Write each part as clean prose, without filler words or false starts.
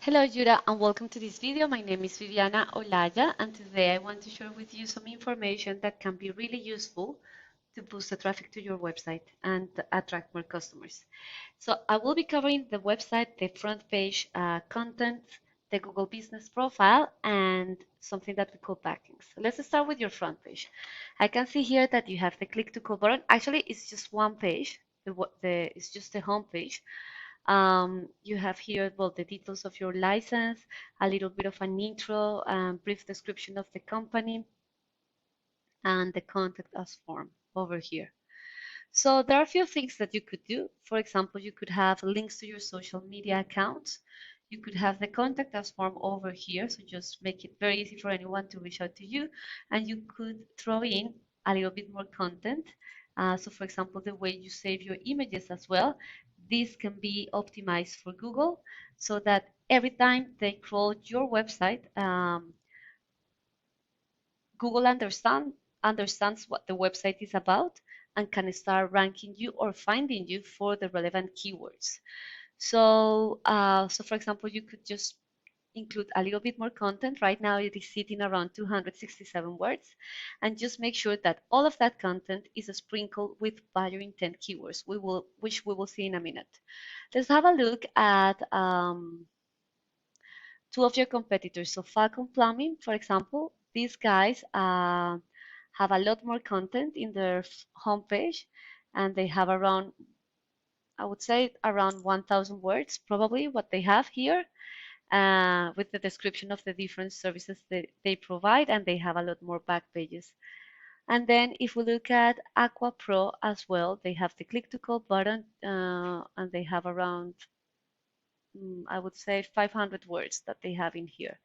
Hello Yura and welcome to this video. My name is Viviana Olaya and today I want to share with you some information that can be really useful to boost the traffic to your website and attract more customers. So I will be covering the website, the front page content, the Google Business Profile, and something that we call backlinks. So let's start with your front page. I can see here that you have the click to call button. Actually, it's just one page. It's just the home page. You have here, well, the details of your license, a little bit of an intro, brief description of the company, and the contact us form over here. So there are a few things that you could do. For example, you could have links to your social media accounts. You could have the contact us form over here, so just make it very easy for anyone to reach out to you. And you could throw in a little bit more content. So for example, the way you save your images as well, this can be optimized for Google so that every time they crawl your website, Google understands what the website is about and can start ranking you or finding you for the relevant keywords. So for example, you could just include a little bit more content. Right now it is sitting around 267 words, and just make sure that all of that content is sprinkled with buyer intent keywords, which we will see in a minute. Let's have a look at two of your competitors. So Falcon Plumbing, for example, these guys have a lot more content in their homepage, and they have around, I would say, around 1,000 words, probably what they have here, with the description of the different services that they provide, and they have a lot more back pages. And then if we look at Aqua Pro as well, they have the click to call button, and they have around I would say 500 words that they have in here.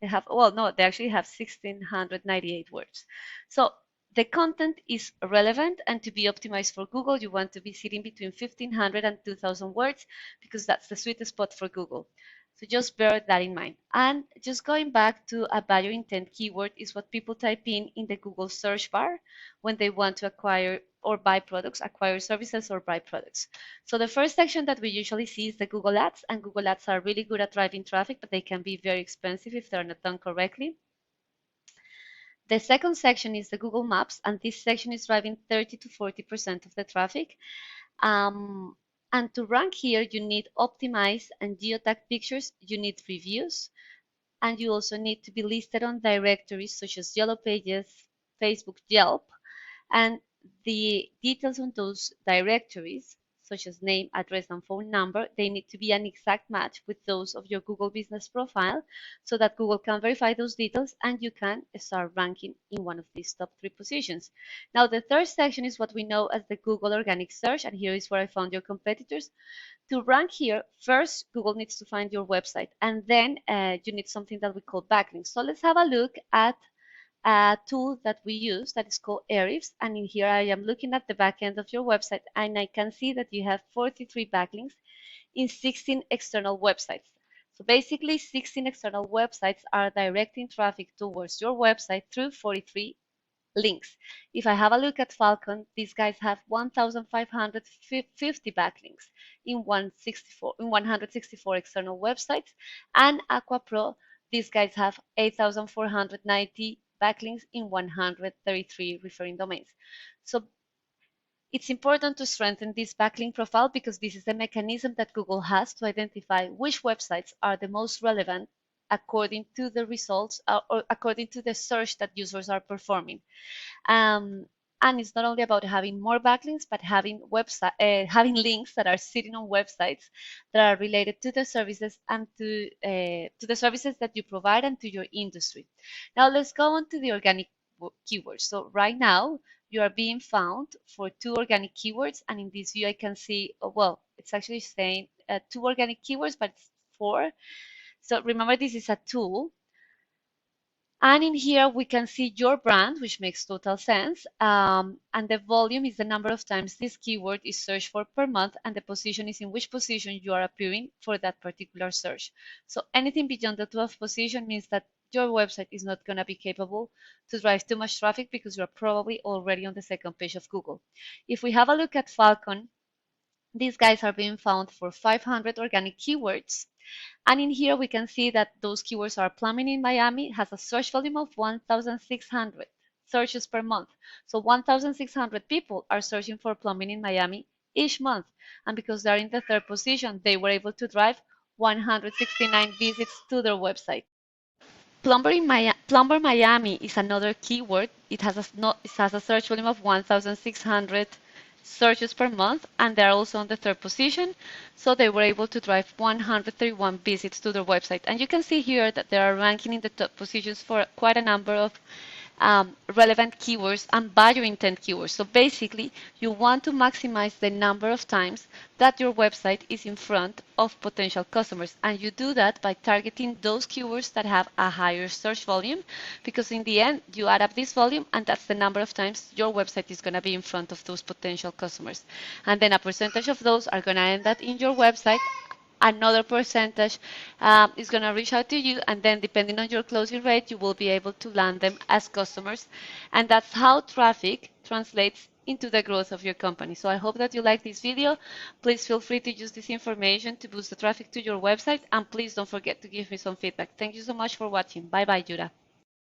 They have, well, no, they actually have 1,698 words. So the content is relevant, and to be optimized for Google, you want to be sitting between 1,500 and 2,000 words because that's the sweet spot for Google. So just bear that in mind. And just going back to a buyer intent keyword is what people type in the Google search bar when they want to acquire or buy products, acquire services or buy products. So the first section that we usually see is the Google Ads, and Google Ads are really good at driving traffic, but they can be very expensive if they're not done correctly. The second section is the Google Maps, and this section is driving 30 to 40% of the traffic. And to rank here, you need optimized and geotag pictures, you need reviews, and you also need to be listed on directories such as Yellow Pages, Facebook, Yelp, and the details on those directories, such as name, address, and phone number, they need to be an exact match with those of your Google Business Profile so that Google can verify those details and you can start ranking in one of these top 3 positions. Now, the third section is what we know as the Google Organic Search, and here is where I found your competitors. To rank here, first, Google needs to find your website, and then you need something that we call backlinks. So let's have a look at a tool that we use that is called Ahrefs, and in here I am looking at the back end of your website, and I can see that you have 43 backlinks in 16 external websites. So basically 16 external websites are directing traffic towards your website through 43 links. If I have a look at Falcon, these guys have 1,550 backlinks in 164 external websites, and Aqua Pro, these guys have 8,490 backlinks in 133 referring domains. So it's important to strengthen this backlink profile because this is the mechanism that Google has to identify which websites are the most relevant according to the results or according to the search that users are performing. And it's not only about having more backlinks, but having links that are sitting on websites that are related to the services and to the services that you provide and to your industry. Now let's go on to the organic keywords. So right now you are being found for 2 organic keywords, and in this view I can see, well, it's actually saying 2 organic keywords, but it's 4. So remember, this is a tool. And in here, we can see your brand, which makes total sense. And the volume is the number of times this keyword is searched for per month, and the position is in which position you are appearing for that particular search. So anything beyond the 12th position means that your website is not going to be capable to drive too much traffic because you're probably already on the second page of Google. If we have a look at Falcon, These guys are being found for 500 organic keywords. And in here, we can see that those keywords are plumbing in Miami has a search volume of 1,600 searches per month. So 1,600 people are searching for plumbing in Miami each month. And because they're in the third position, they were able to drive 169 visits to their website. Plumber Miami is another keyword. It has a search volume of 1,600 searches per month, and they're also on the third position. So they were able to drive 131 visits to their website. And you can see here that they are ranking in the top positions for quite a number of relevant keywords and buyer intent keywords. So basically, you want to maximize the number of times that your website is in front of potential customers. And you do that by targeting those keywords that have a higher search volume, because in the end, you add up this volume, and that's the number of times your website is going to be in front of those potential customers. And then a percentage of those are going to end up in your website. Another percentage is going to reach out to you, and then depending on your closing rate, you will be able to land them as customers. And that's how traffic translates into the growth of your company. So I hope that you like this video. Please feel free to use this information to boost the traffic to your website, and please don't forget to give me some feedback. Thank you so much for watching. Bye bye, Jura.